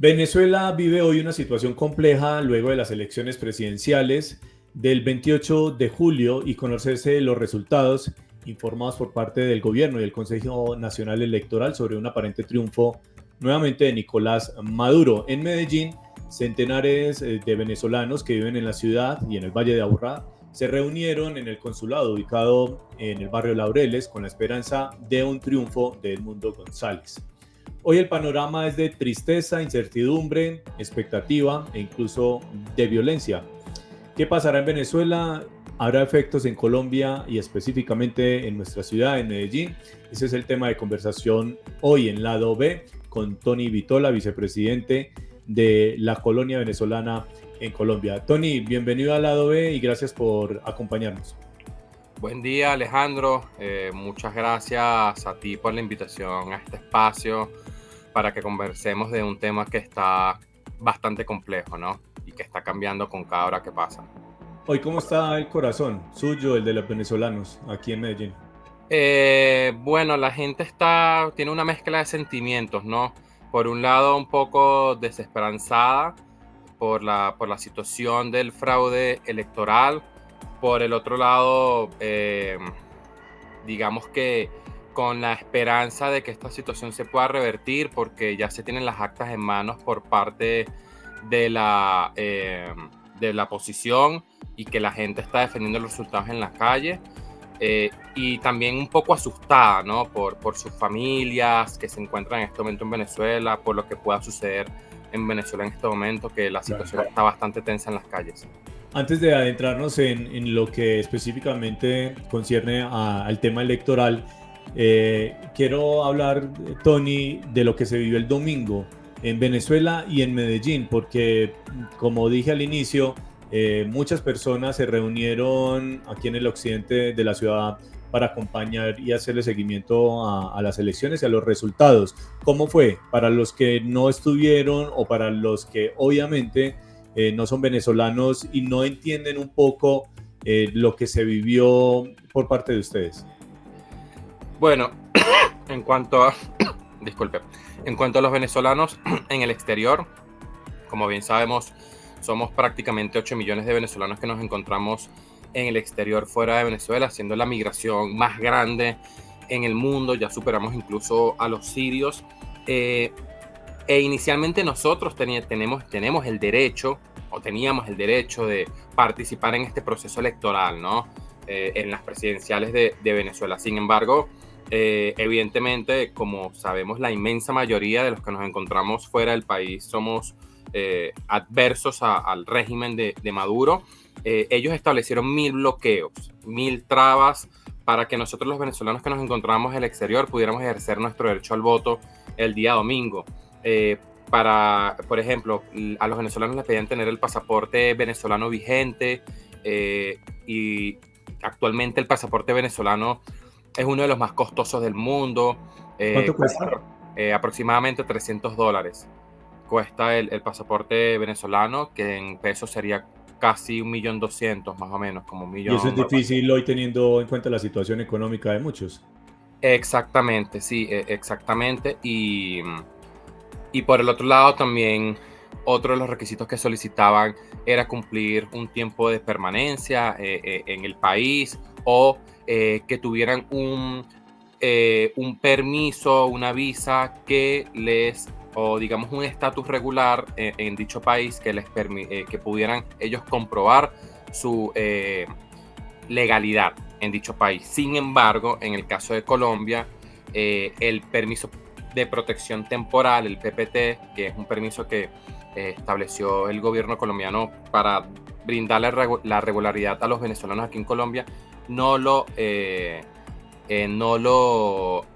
Venezuela vive hoy una situación compleja luego de las elecciones presidenciales del 28 de julio y conocerse los resultados informados por parte del gobierno y el Consejo Nacional Electoral sobre un aparente triunfo nuevamente de Nicolás Maduro. En Medellín, centenares de venezolanos que viven en la ciudad y en el Valle de Aburrá se reunieron en el consulado ubicado en el barrio Laureles con la esperanza de un triunfo de Edmundo González. Hoy el panorama es de tristeza, incertidumbre, expectativa e incluso de violencia. ¿Qué pasará en Venezuela? ¿Habrá efectos en Colombia y específicamente en nuestra ciudad, en Medellín? Ese es el tema de conversación hoy en Lado B con Tony Vitola, vicepresidente de la colonia venezolana en Colombia. Tony, bienvenido al Lado B y gracias por acompañarnos. Buen día, Alejandro. Muchas gracias a ti por la invitación a este espacio para que conversemos de un tema que está bastante complejo, ¿no? Y que está cambiando con cada hora que pasa. Hoy, ¿cómo está el corazón suyo, el de los venezolanos, aquí en Medellín? Bueno, la gente tiene una mezcla de sentimientos, ¿no? Por un lado, un poco desesperanzada por la situación del fraude electoral. Por el otro lado, digamos que con la esperanza de que esta situación se pueda revertir, porque ya se tienen las actas en manos por parte de la oposición y que la gente está defendiendo los resultados en la calle. Y también un poco asustada, ¿no? Por sus familias que se encuentran en este momento en Venezuela, por lo que pueda suceder en Venezuela en este momento, que la situación está bastante tensa en las calles. Antes de adentrarnos en lo que específicamente concierne al tema electoral, quiero hablar, Tony, de lo que se vivió el domingo en Venezuela y en Medellín, porque como dije al inicio, muchas personas se reunieron aquí en el occidente de la ciudad para acompañar y hacerle seguimiento a las elecciones y a los resultados. ¿Cómo fue para los que no estuvieron o para los que obviamente no son venezolanos y no entienden un poco lo que se vivió por parte de ustedes? Bueno, en cuanto a, disculpe, en cuanto a los venezolanos en el exterior, como bien sabemos, somos prácticamente 8 millones de venezolanos que nos encontramos en el exterior fuera de Venezuela, siendo la migración más grande en el mundo. Ya superamos incluso a los sirios. Inicialmente nosotros teníamos el derecho de participar en este proceso electoral, ¿no? En las presidenciales de Venezuela. Sin embargo, evidentemente, como sabemos, la inmensa mayoría de los que nos encontramos fuera del país somos adversos al régimen de Maduro. Ellos establecieron 1000 bloqueos, 1000 trabas para que nosotros los venezolanos que nos encontramos en el exterior pudiéramos ejercer nuestro derecho al voto el día domingo. Por ejemplo, a los venezolanos les pedían tener el pasaporte venezolano vigente, y actualmente el pasaporte venezolano es uno de los más costosos del mundo. ¿Cuánto cuesta? Aproximadamente $300 cuesta el pasaporte venezolano, que en pesos sería casi 1.200.000 más o menos, como un millón. Y eso es difícil hoy teniendo en cuenta la situación económica de muchos. Exactamente, sí, exactamente. Y por el otro lado también otro de los requisitos que solicitaban era cumplir un tiempo de permanencia en el país, o que tuvieran un permiso, una visa o digamos un estatus regular en dicho país que pudieran ellos comprobar su legalidad en dicho país. Sin embargo, en el caso de Colombia, el permiso de protección temporal, el PPT, que es un permiso que estableció el gobierno colombiano para brindarle la regularidad a los venezolanos aquí en Colombia, no lo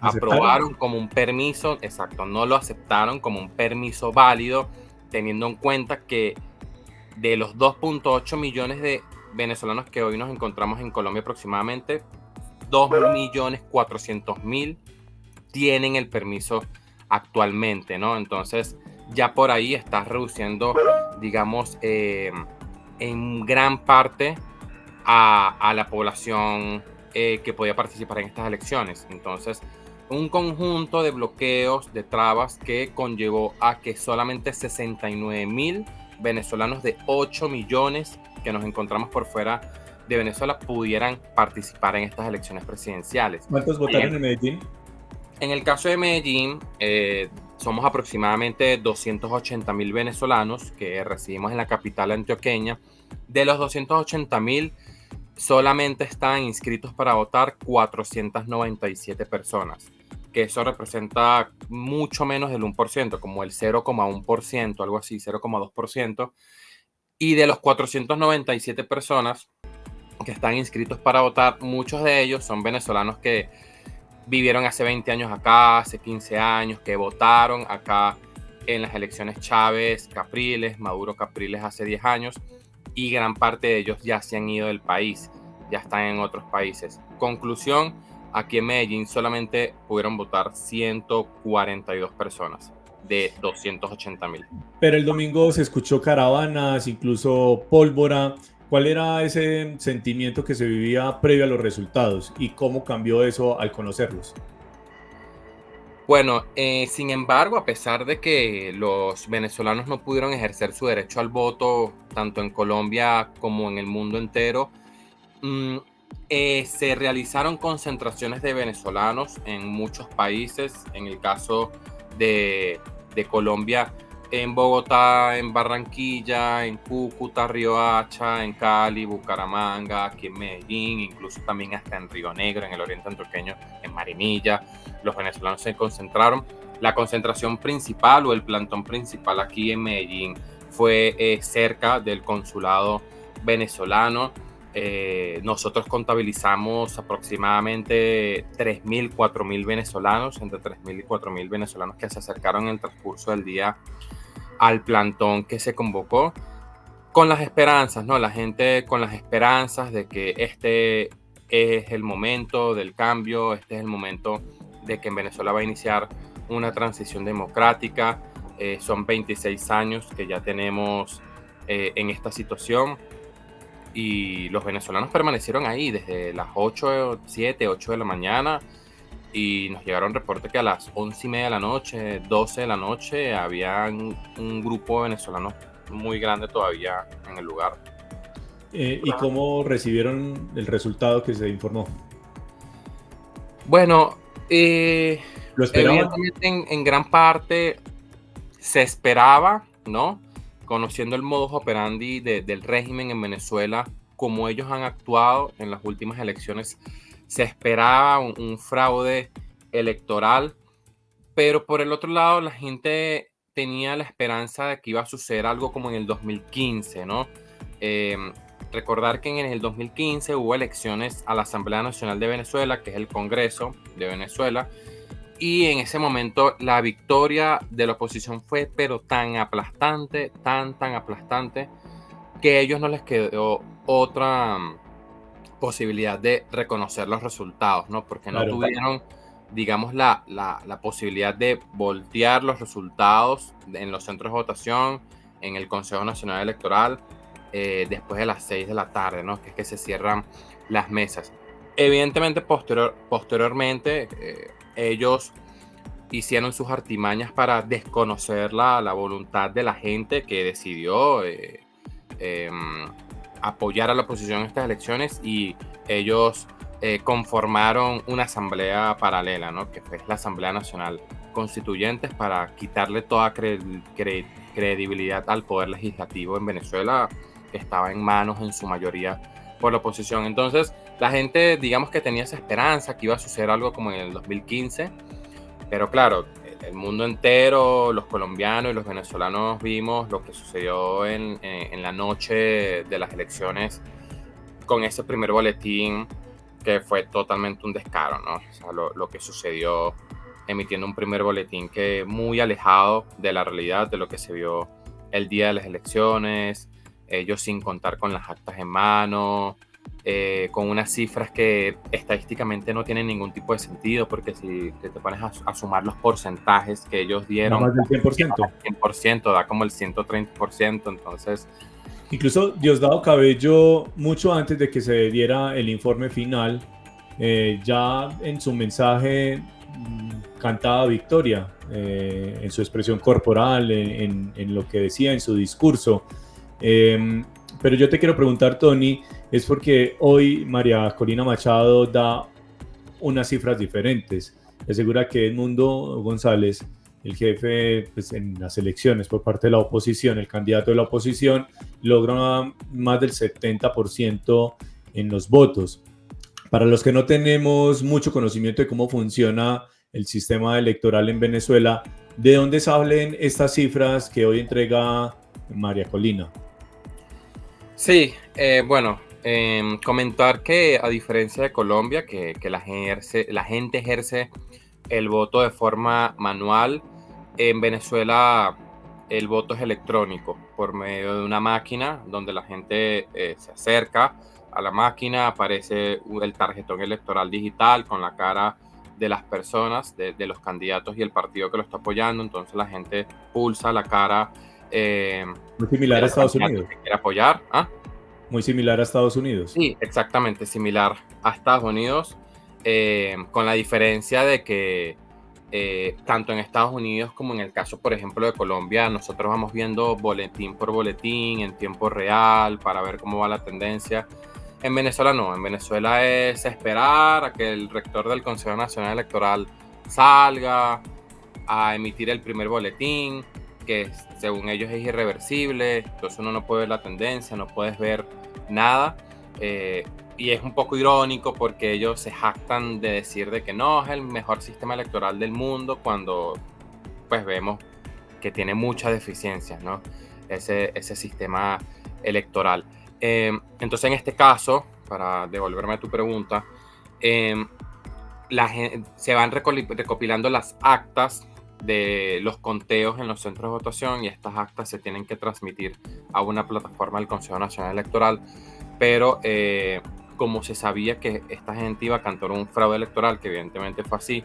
aprobaron como un permiso, exacto, no lo aceptaron como un permiso válido, teniendo en cuenta que de los 2.8 millones de venezolanos que hoy nos encontramos en Colombia, aproximadamente 2.400.000 tienen el permiso actualmente, ¿no? Entonces ya por ahí estás reduciendo, digamos, en gran parte a la población que podía participar en estas elecciones. Entonces un conjunto de bloqueos, de trabas que conllevó a que solamente 69.000 venezolanos de 8 millones que nos encontramos por fuera de Venezuela pudieran participar en estas elecciones presidenciales. ¿Cuántos votaron en Medellín? En el caso de Medellín, somos aproximadamente 280.000 venezolanos que residimos en la capital antioqueña. De los 280.000, solamente están inscritos para votar 497 personas, que eso representa mucho menos del 1%, como el 0,1%, algo así, 0,2%. Y de los 497 personas que están inscritos para votar, muchos de ellos son venezolanos que vivieron hace 20 años acá, hace 15 años, que votaron acá en las elecciones Chávez, Capriles, Maduro, Capriles hace 10 años, y gran parte de ellos ya se han ido del país, ya están en otros países. Conclusión, aquí en Medellín solamente pudieron votar 142 personas de 280.000. Pero el domingo se escuchó caravanas, incluso pólvora. ¿Cuál era ese sentimiento que se vivía previo a los resultados y cómo cambió eso al conocerlos? Bueno, sin embargo, a pesar de que los venezolanos no pudieron ejercer su derecho al voto, tanto en Colombia como en el mundo entero, se realizaron concentraciones de venezolanos en muchos países. En el caso de Colombia, en Bogotá, en Barranquilla, en Cúcuta, Riohacha, en Cali, Bucaramanga, aquí en Medellín, incluso también hasta en Río Negro, en el oriente antioqueño, en Marinilla, los venezolanos se concentraron. La concentración principal o el plantón principal aquí en Medellín fue cerca del consulado venezolano. Nosotros contabilizamos aproximadamente 3.000, 4.000 venezolanos, entre 3.000 y 4.000 venezolanos que se acercaron en el transcurso del día al plantón que se convocó, con las esperanzas, ¿no? La gente con las esperanzas de que este es el momento del cambio, este es el momento de que en Venezuela va a iniciar una transición democrática. Son 26 años que ya tenemos en esta situación, y los venezolanos permanecieron ahí desde las 8, 7, 8 de la mañana, y nos llegaron reportes que a las 11:30 de la noche, 12 de la noche, había un grupo de venezolanos muy grande todavía en el lugar. ¿Y cómo recibieron el resultado que se informó? Bueno, ¿Lo esperaban? evidentemente en gran parte se esperaba, ¿no? Conociendo el modus operandi del régimen en Venezuela, como ellos han actuado en las últimas elecciones, se esperaba un fraude electoral, pero por el otro lado la gente tenía la esperanza de que iba a suceder algo como en el 2015, ¿no? Recordar que en el 2015 hubo elecciones a la Asamblea Nacional de Venezuela, que es el Congreso de Venezuela, y en ese momento la victoria de la oposición fue pero tan aplastante, tan aplastante, que a ellos no les quedó otra posibilidad de reconocer los resultados, ¿no? Porque no tuvieron, digamos, la posibilidad de voltear los resultados en los centros de votación, en el Consejo Nacional Electoral, después de las 6 de la tarde, ¿no? Que es que se cierran las mesas. Evidentemente, posteriormente, ellos hicieron sus artimañas para desconocer la voluntad de la gente que decidió apoyar a la oposición en estas elecciones, y ellos conformaron una asamblea paralela, ¿no? Que fue la Asamblea Nacional Constituyentes, para quitarle toda credibilidad al poder legislativo en Venezuela, que estaba en manos en su mayoría por la oposición. Entonces la gente, digamos, que tenía esa esperanza que iba a suceder algo como en el 2015, pero claro, el mundo entero, los colombianos y los venezolanos vimos lo que sucedió en la noche de las elecciones con ese primer boletín, que fue totalmente un descaro, ¿no? O sea, lo que sucedió emitiendo un primer boletín que muy alejado de la realidad de lo que se vio el día de las elecciones, ellos sin contar con las actas en mano, con unas cifras que estadísticamente no tienen ningún tipo de sentido, porque si te pones a sumar los porcentajes que ellos dieron, más del 100%. 100% da como el 130%, entonces... Incluso Diosdado Cabello, mucho antes de que se diera el informe final, ya en su mensaje cantaba victoria en su expresión corporal, en lo que decía en su discurso. Pero yo te quiero preguntar, Tony, es porque hoy María Corina Machado da unas cifras diferentes. Asegura que Edmundo González, el jefe pues, en las elecciones por parte de la oposición, el candidato de la oposición, logra más del 70% en los votos. Para los que no tenemos mucho conocimiento de cómo funciona el sistema electoral en Venezuela, ¿de dónde salen estas cifras que hoy entrega María Corina? Sí, bueno, comentar que a diferencia de Colombia, que la gente ejerce el voto de forma manual, en Venezuela el voto es electrónico por medio de una máquina donde la gente se acerca a la máquina, aparece el tarjetón electoral digital con la cara de las personas, de los candidatos y el partido que lo está apoyando. Entonces la gente pulsa la cara muy similar a Estados Unidos. Que quiere apoyar. ¿Ah? Muy similar a Estados Unidos. Sí, exactamente, similar a Estados Unidos, con la diferencia de que tanto en Estados Unidos como en el caso, por ejemplo, de Colombia, nosotros vamos viendo boletín por boletín en tiempo real para ver cómo va la tendencia. En Venezuela no, en Venezuela es esperar a que el rector del Consejo Nacional Electoral salga a emitir el primer boletín, que según ellos es irreversible, entonces uno no puede ver la tendencia, no puedes ver nada, y es un poco irónico porque ellos se jactan de decir de que no, es el mejor sistema electoral del mundo, cuando pues vemos que tiene muchas deficiencias, ¿no? Ese sistema electoral. Entonces en este caso, para devolverme a tu pregunta, se van recopilando las actas de los conteos en los centros de votación, y estas actas se tienen que transmitir a una plataforma del Consejo Nacional Electoral, pero como se sabía que esta gente iba a cantar un fraude electoral, que evidentemente fue así,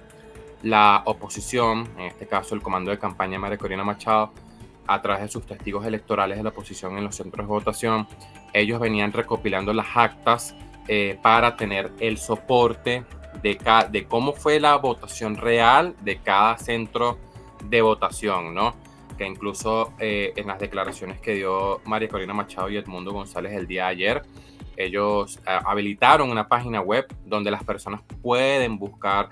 la oposición, en este caso el comando de campaña de María Corina Machado, a través de sus testigos electorales de la oposición en los centros de votación, ellos venían recopilando las actas para tener el soporte de cómo fue la votación real de cada centro de votación, ¿no? Que incluso en las declaraciones que dio María Corina Machado y Edmundo González el día de ayer, ellos habilitaron una página web donde las personas pueden buscar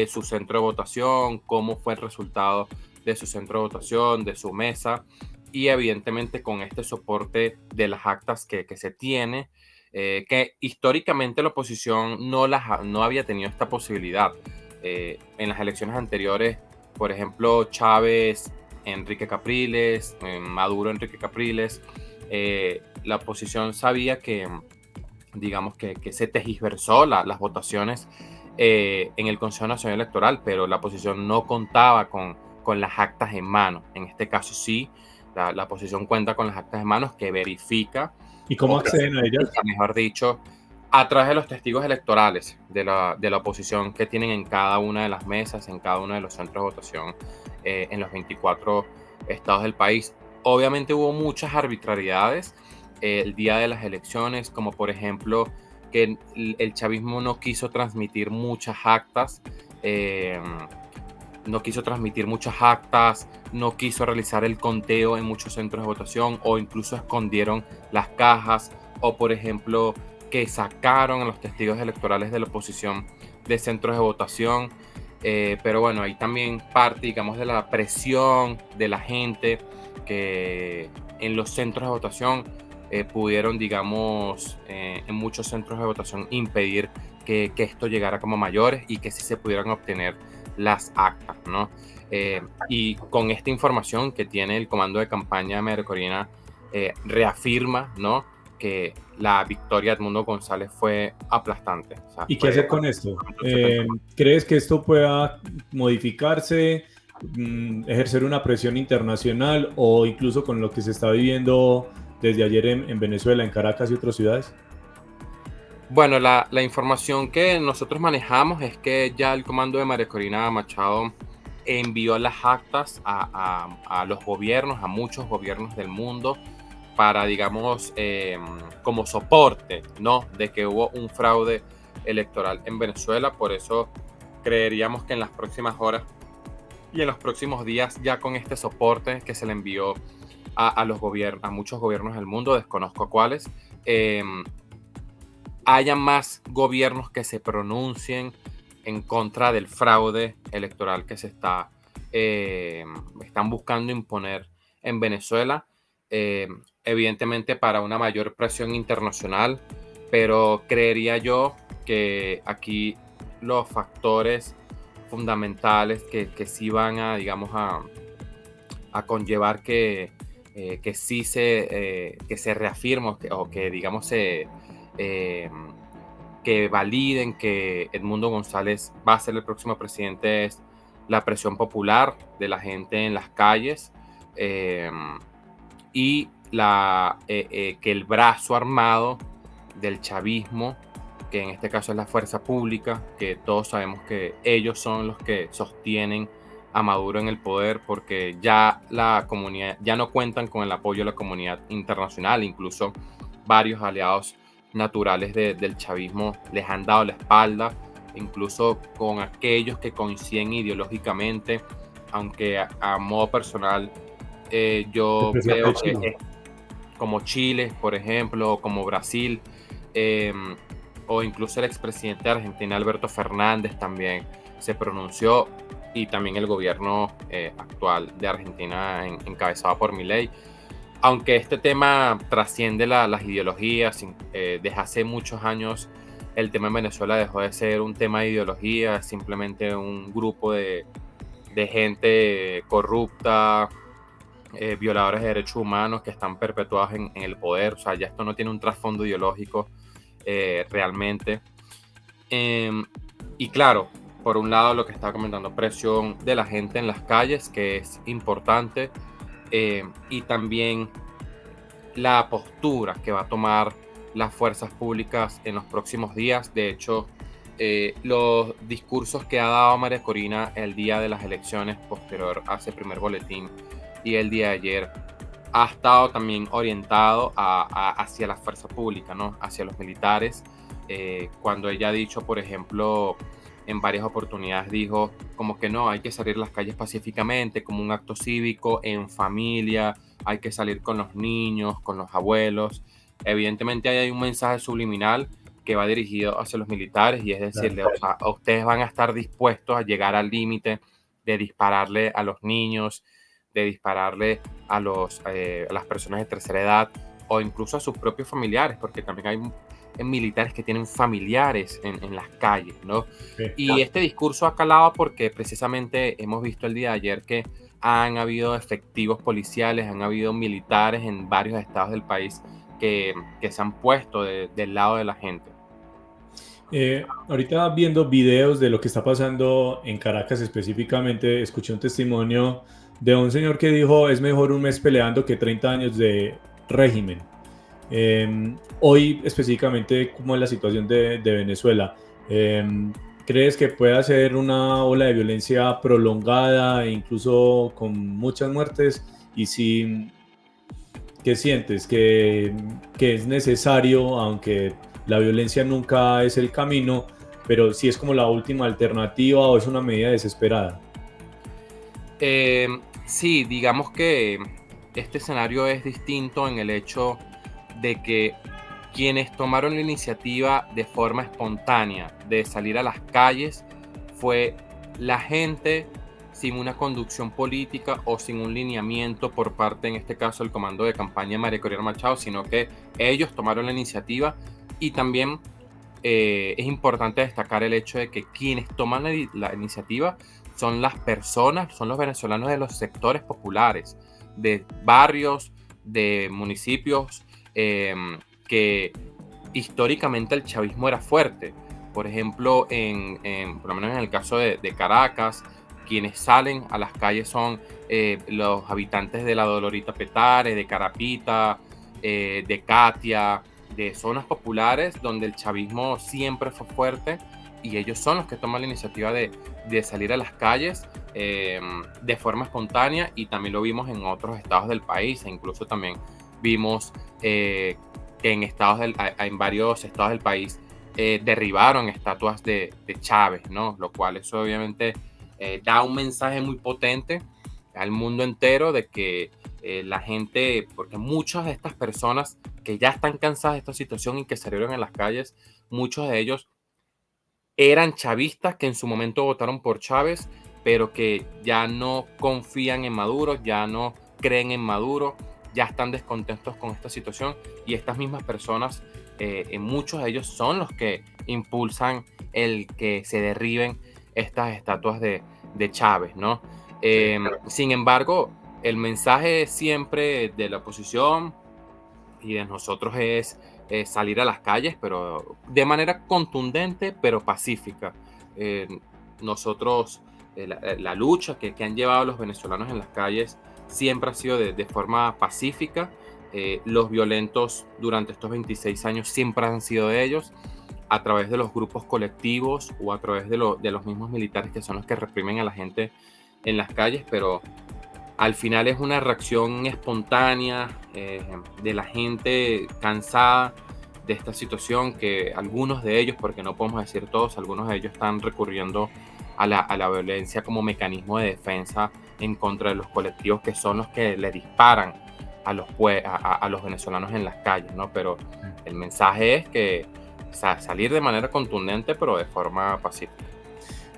su centro de votación, cómo fue el resultado de su centro de votación, de su mesa, y evidentemente con este soporte de las actas que se tiene, que históricamente la oposición no había tenido esta posibilidad. En las elecciones anteriores, por ejemplo, Chávez, Enrique Capriles, Maduro, Enrique Capriles, la oposición sabía que, digamos, que se tergiversó las votaciones en el Consejo Nacional Electoral, pero la oposición no contaba con las actas en mano. En este caso sí, la oposición cuenta con las actas en manos, que verifica. ¿Y cómo acceden a ellas? Mejor dicho, a través de los testigos electorales de la oposición que tienen en cada una de las mesas, en cada uno de los centros de votación en los 24 estados del país. Obviamente hubo muchas arbitrariedades el día de las elecciones, como por ejemplo que el chavismo no quiso transmitir muchas actas, no quiso realizar el conteo en muchos centros de votación, o incluso escondieron las cajas, o por ejemplo que sacaron a los testigos electorales de la oposición de centros de votación. Pero bueno, ahí también parte, digamos, de la presión de la gente que en los centros de votación pudieron, digamos, en muchos centros de votación impedir que esto llegara como mayores y que sí se pudieran obtener las actas, ¿no? Y con esta información que tiene el comando de campaña de María Corina, reafirma, ¿no?, que la victoria de Edmundo González fue aplastante. O sea, ¿y qué hacer con esto? ¿Crees que esto pueda modificarse, ejercer una presión internacional, o incluso con lo que se está viviendo desde ayer en Venezuela, en Caracas y otras ciudades? Bueno, la información que nosotros manejamos es que ya el comando de María Corina Machado envió las actas a los gobiernos, a muchos gobiernos del mundo, para, digamos, como soporte, ¿no?, de que hubo un fraude electoral en Venezuela. Por eso creeríamos que en las próximas horas y en los próximos días, ya con este soporte que se le envió a los gobiernos, a muchos gobiernos del mundo, desconozco cuáles, haya más gobiernos que se pronuncien en contra del fraude electoral que están buscando imponer en Venezuela, evidentemente para una mayor presión internacional, pero creería yo que aquí los factores fundamentales que sí van a, digamos, a conllevar que sí que se reafirme o que digamos que validen que Edmundo González va a ser el próximo presidente es la presión popular de la gente en las calles, y que el brazo armado del chavismo, que en este caso es la fuerza pública, que todos sabemos que ellos son los que sostienen a Maduro en el poder, porque ya la comunidad, ya no cuentan con el apoyo de la comunidad internacional, incluso varios aliados naturales del chavismo les han dado la espalda, incluso con aquellos que coinciden ideológicamente, aunque a modo personal yo veo que como Chile, por ejemplo, o como Brasil, o incluso el expresidente de Argentina, Alberto Fernández, también se pronunció, y también el gobierno actual de Argentina encabezado por Milei. Aunque este tema trasciende las ideologías, desde hace muchos años el tema en Venezuela dejó de ser un tema de ideología, es simplemente un grupo de gente corrupta, violadores de derechos humanos que están perpetuados en el poder. O sea, ya esto no tiene un trasfondo ideológico realmente. Y claro, por un lado lo que estaba comentando, presión de la gente en las calles, que es importante, y también la postura que va a tomar las fuerzas públicas en los próximos días. De hecho, los discursos que ha dado María Corina el día de las elecciones posterior a ese primer boletín y el día de ayer ha estado también orientado hacia la fuerza pública, ¿no? Hacia los militares. Cuando ella ha dicho, por ejemplo, en varias oportunidades dijo como que no, hay que salir a las calles pacíficamente, como un acto cívico, en familia, hay que salir con los niños, con los abuelos. Evidentemente ahí hay un mensaje subliminal que va dirigido hacia los militares, y es decirle, o sea, ustedes van a estar dispuestos a llegar al límite de dispararle a los niños, de dispararle a las personas de tercera edad, o incluso a sus propios familiares, porque también hay militares que tienen familiares en las calles, ¿no? Sí. Y este discurso ha calado porque precisamente hemos visto el día de ayer que han habido efectivos policiales, han habido militares en varios estados del país que se han puesto del lado de la gente. Ahorita viendo videos de lo que está pasando en Caracas específicamente, escuché un testimonio de un señor que dijo: es mejor un mes peleando que 30 años de régimen. Hoy específicamente, ¿cómo es la situación de Venezuela? ¿Crees que puede ser una ola de violencia prolongada e incluso con muchas muertes? Y si, ¿qué sientes? ¿Que es necesario, aunque la violencia nunca es el camino, pero si es como la última alternativa o es una medida desesperada? Sí, digamos que este escenario es distinto en el hecho de que quienes tomaron la iniciativa de forma espontánea de salir a las calles fue la gente sin una conducción política o sin un lineamiento por parte, en este caso, del comando de campaña de María Corina Machado, sino que ellos tomaron la iniciativa. Y también es importante destacar el hecho de que quienes toman la iniciativa son las personas, son los venezolanos de los sectores populares, de barrios, de municipios, que históricamente el chavismo era fuerte. Por ejemplo, por lo menos en el caso de Caracas, quienes salen a las calles son los habitantes de la Dolorita Petare, de Carapita, de Catia, de zonas populares donde el chavismo siempre fue fuerte, y ellos son los que toman la iniciativa de salir a las calles de forma espontánea. Y también lo vimos en otros estados del país, e incluso también vimos que en varios estados del país derribaron estatuas de Chávez, ¿no? Lo cual eso obviamente da un mensaje muy potente al mundo entero de que la gente, porque muchas de estas personas que ya están cansadas de esta situación y que salieron en las calles, muchos de ellos eran chavistas que en su momento votaron por Chávez, pero que ya no confían en Maduro, ya no creen en Maduro, ya están descontentos con esta situación y estas mismas personas, muchos de ellos son los que impulsan el que se derriben estas estatuas de Chávez, ¿no? Sin embargo, el mensaje siempre de la oposición y de nosotros es salir a las calles, pero de manera contundente, pero pacífica. Eh, nosotros, la lucha que han llevado los venezolanos en las calles siempre ha sido de forma pacífica. Los violentos durante estos 26 años siempre han sido ellos, a través de los grupos colectivos o a través de los mismos militares que son los que reprimen a la gente en las calles, pero al final es una reacción espontánea de la gente cansada de esta situación, que algunos de ellos, porque no podemos decir todos, algunos de ellos están recurriendo a la violencia como mecanismo de defensa en contra de los colectivos que son los que le disparan a los venezolanos en las calles, ¿no? Pero el mensaje es que salir de manera contundente, pero de forma pacífica.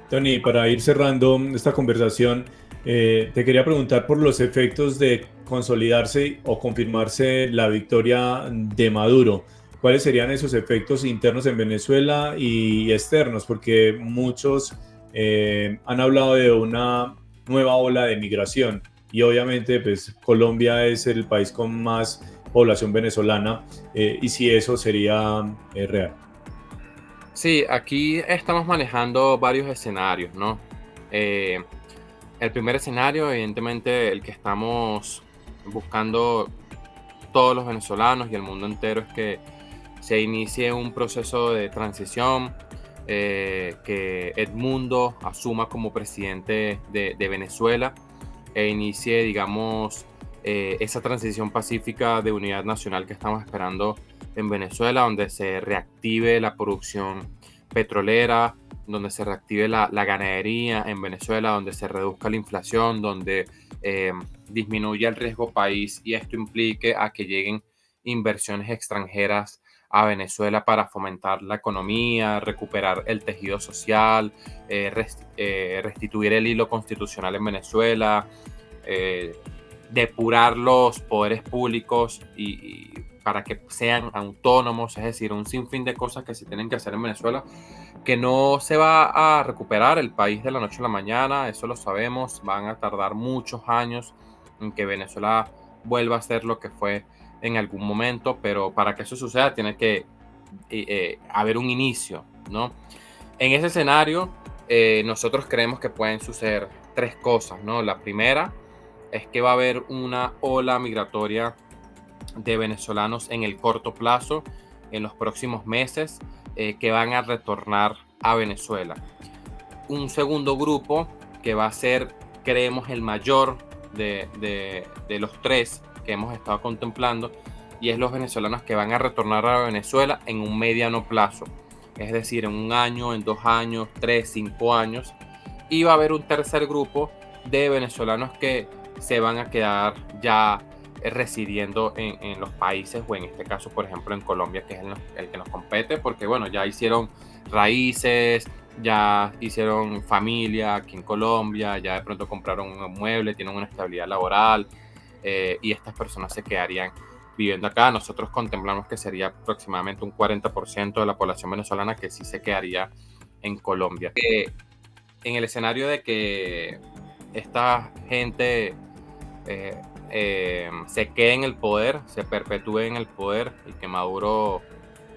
Tony, para ir cerrando esta conversación, te quería preguntar por los efectos de consolidarse o confirmarse la victoria de Maduro. ¿Cuáles serían esos efectos internos en Venezuela y externos? Porque muchos han hablado de una nueva ola de migración y obviamente pues Colombia es el país con más población venezolana y si eso sería real. Sí, aquí estamos manejando varios escenarios, ¿no? Eh, el primer escenario, evidentemente, el que estamos buscando todos los venezolanos y el mundo entero, es que se inicie un proceso de transición, que Edmundo asuma como presidente de Venezuela e inicie, digamos, esa transición pacífica de unidad nacional que estamos esperando en Venezuela, donde se reactive la producción petrolera, donde se reactive la ganadería en Venezuela, donde se reduzca la inflación, donde disminuya el riesgo país y esto implique a que lleguen inversiones extranjeras a Venezuela para fomentar la economía, recuperar el tejido social, restituir el hilo constitucional en Venezuela, depurar los poderes públicos y para que sean autónomos, es decir, un sinfín de cosas que se tienen que hacer en Venezuela, que no se va a recuperar el país de la noche a la mañana, eso lo sabemos, van a tardar muchos años en que Venezuela vuelva a ser lo que fue en algún momento, pero para que eso suceda tiene que haber un inicio, ¿no? En ese escenario, nosotros creemos que pueden suceder tres cosas, ¿no? La primera es que va a haber una ola migratoria de venezolanos en el corto plazo, en los próximos meses, que van a retornar a Venezuela. Un segundo grupo que va a ser, creemos, el mayor de los tres que hemos estado contemplando, y es los venezolanos que van a retornar a Venezuela en un mediano plazo, es decir, en un año, en 2 años, 3, 5 años. Y va a haber un tercer grupo de venezolanos que se van a quedar ya residiendo en los países, o en este caso, por ejemplo, en Colombia, que es el que nos compete, porque bueno, ya hicieron raíces, ya hicieron familia aquí en Colombia, ya de pronto compraron un mueble, tienen una estabilidad laboral, y estas personas se quedarían viviendo acá. Nosotros contemplamos que sería aproximadamente un 40% de la población venezolana que sí se quedaría en Colombia. En el escenario de que esta gente se quede en el poder, se perpetúe en el poder y que Maduro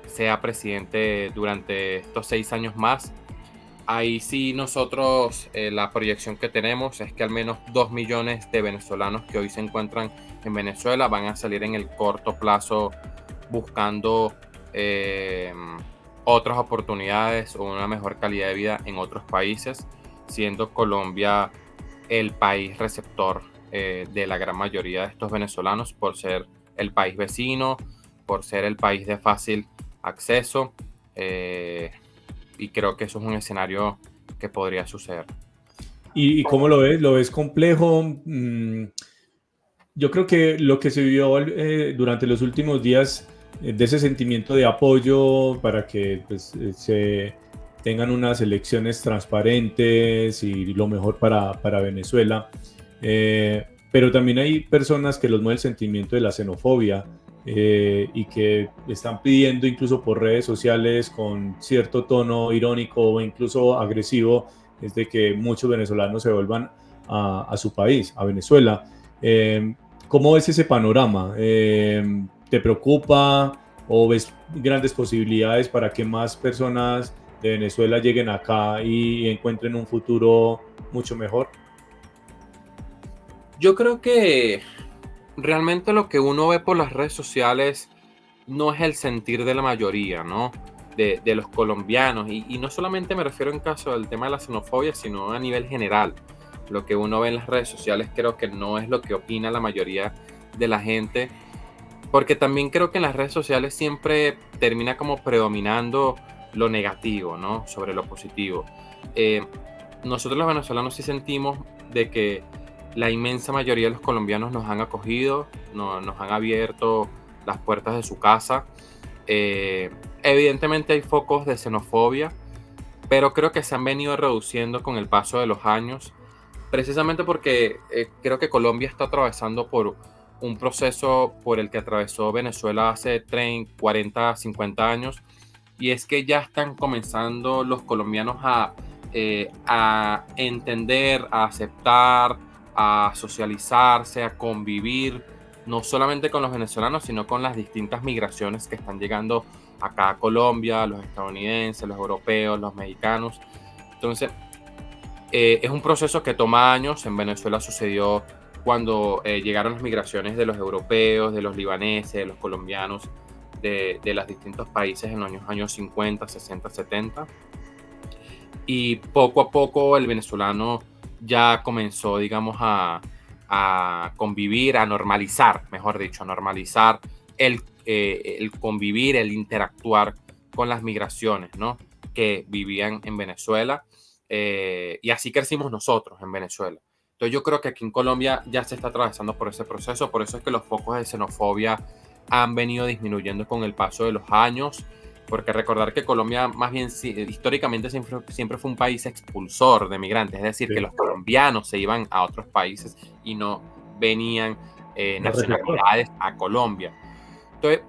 sea presidente durante estos 6 años más, ahí sí nosotros la proyección que tenemos es que al menos 2 millones de venezolanos que hoy se encuentran en Venezuela van a salir en el corto plazo buscando otras oportunidades o una mejor calidad de vida en otros países, siendo Colombia el país receptor de la gran mayoría de estos venezolanos, por ser el país vecino, por ser el país de fácil acceso, y creo que eso es un escenario que podría suceder. ¿Y cómo lo ves? ¿Lo ves complejo? Yo creo que lo que se vivió durante los últimos días, de ese sentimiento de apoyo para que pues, se tengan unas elecciones transparentes y lo mejor para Venezuela, pero también hay personas que los mueve el sentimiento de la xenofobia, y que están pidiendo incluso por redes sociales con cierto tono irónico o incluso agresivo, es de que muchos venezolanos se vuelvan a su país, a Venezuela. ¿Cómo ves ese panorama? ¿Te preocupa o ves grandes posibilidades para que más personas de Venezuela lleguen acá y encuentren un futuro mucho mejor? Yo creo que realmente lo que uno ve por las redes sociales no es el sentir de la mayoría, ¿no? De los colombianos. Y no solamente me refiero en caso del tema de la xenofobia, sino a nivel general. Lo que uno ve en las redes sociales creo que no es lo que opina la mayoría de la gente. Porque también creo que en las redes sociales siempre termina como predominando lo negativo, ¿no? Sobre lo positivo. Nosotros los venezolanos sí sentimos de que la inmensa mayoría de los colombianos nos han acogido, nos han abierto las puertas de su casa. Evidentemente hay focos de xenofobia, pero creo que se han venido reduciendo con el paso de los años, precisamente porque creo que Colombia está atravesando por un proceso por el que atravesó Venezuela hace 30, 40, 50 años, y es que ya están comenzando los colombianos a entender, a aceptar, a socializarse, a convivir, no solamente con los venezolanos, sino con las distintas migraciones que están llegando acá a Colombia, los estadounidenses, los europeos, los mexicanos. Entonces, es un proceso que toma años. En Venezuela sucedió cuando llegaron las migraciones de los europeos, de los libaneses, de los colombianos, de los distintos países en los años 50, 60, 70. Y poco a poco el venezolano ya comenzó, digamos, a convivir, a normalizar, mejor dicho, a normalizar el convivir, el interactuar con las migraciones, ¿no? Que vivían en Venezuela. Y así crecimos nosotros en Venezuela. Entonces yo creo que aquí en Colombia ya se está atravesando por ese proceso, por eso es que los focos de xenofobia han venido disminuyendo con el paso de los años, porque recordar que Colombia más bien históricamente siempre fue un país expulsor de migrantes, es decir, que los colombianos se iban a otros países y no venían nacionalidades a Colombia. Entonces,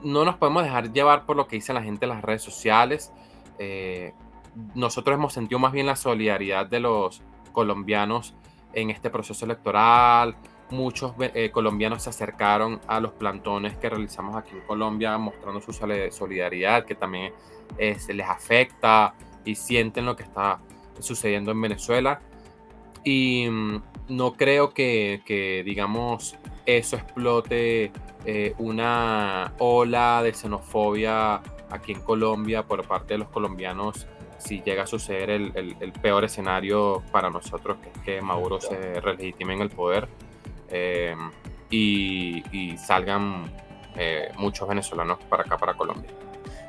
no nos podemos dejar llevar por lo que dice la gente en las redes sociales. Nosotros hemos sentido más bien la solidaridad de los colombianos en este proceso electoral. Muchos colombianos se acercaron a los plantones que realizamos aquí en Colombia mostrando su solidaridad, que también se les afecta y sienten lo que está sucediendo en Venezuela. Y no creo que digamos, eso explote una ola de xenofobia aquí en Colombia por parte de los colombianos si llega a suceder el peor escenario para nosotros, que es que Maduro se relegitime en el poder. Y salgan muchos venezolanos para acá, para Colombia.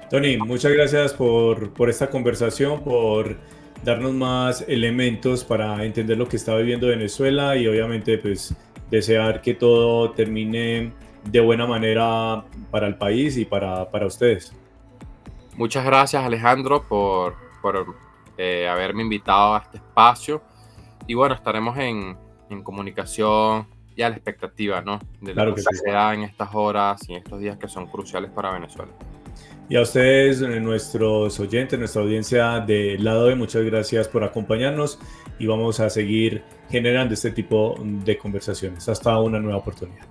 Tony, muchas gracias por esta conversación, por darnos más elementos para entender lo que está viviendo Venezuela y obviamente pues desear que todo termine de buena manera para el país y para ustedes. Muchas gracias, Alejandro, por haberme invitado a este espacio, y bueno, estaremos en comunicación y a la expectativa, ¿no? De lo que suceda en estas horas y en estos días que son cruciales para Venezuela. Y a ustedes, nuestros oyentes, nuestra audiencia de Lado B, muchas gracias por acompañarnos y vamos a seguir generando este tipo de conversaciones. Hasta una nueva oportunidad.